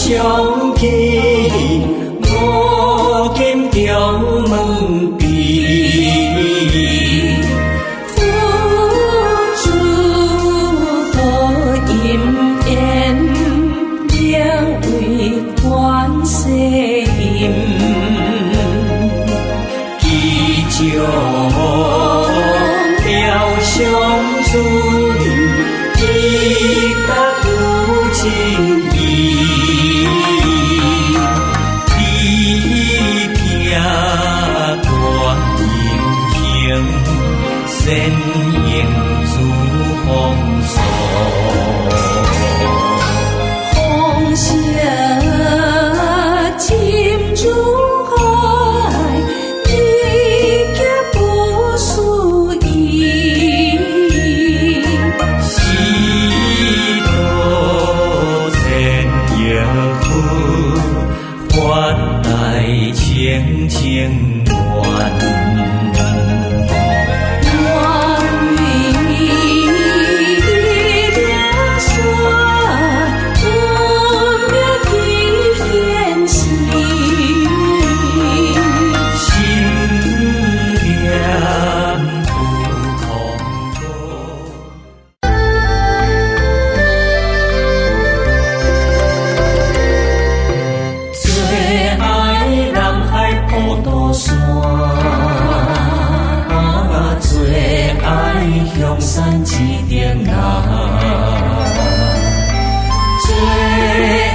想起，无金中门边。付出好姻缘，名为观世音。祈求了相顺，伊达有情义。你行大英雄，善应诸风俗。红色珍珠海，一劫不输伊。西多千叶苦，换来清清愿。向山一点人，最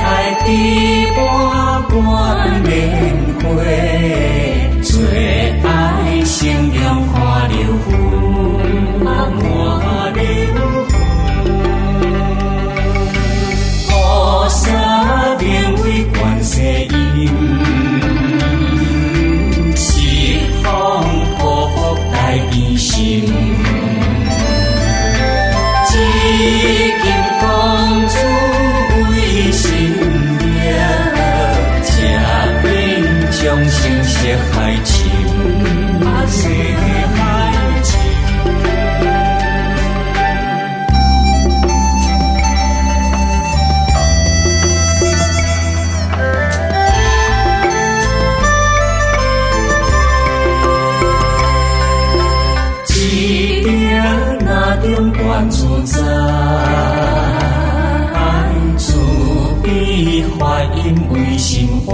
爱伫半关莲花，最爱心中看流云，看流云。菩萨名为观世音，十方保护大悲心。一金公主为心命，这边众生识海情，识海情。一定那中观自在，慈悲发音为心怀，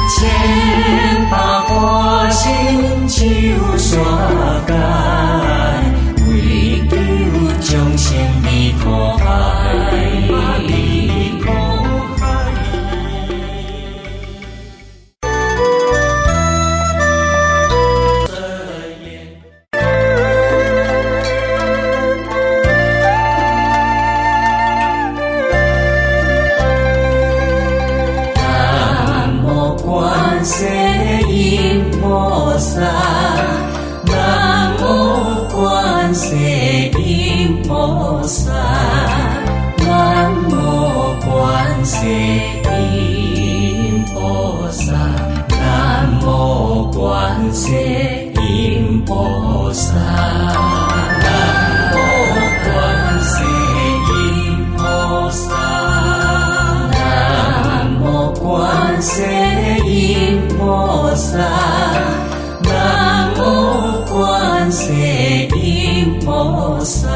千百花心手刷界，为救众生离苦海。观世音菩萨，南无观世音菩萨，南无观世音菩萨，南无观世音菩萨，南无观世音菩萨，南无观世音菩萨，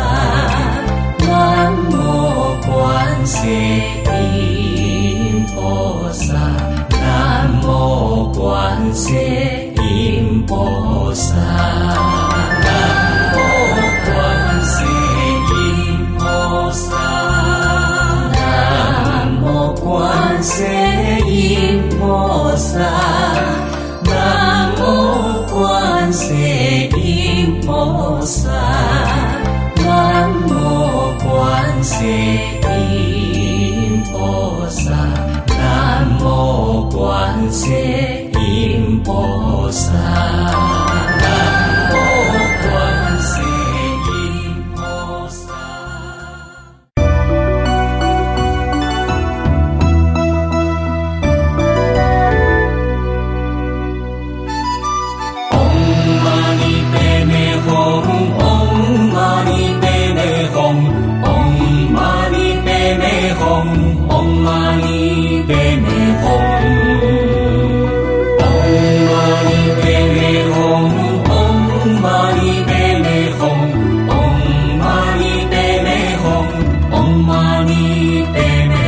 南无观世音菩萨，南无观世音菩萨，南无观世音菩萨，南无观世音菩萨，南无观世音菩萨，南无观世音菩萨，南无观世音菩萨，南无观世音菩萨，南无观世音菩萨。Om 你北美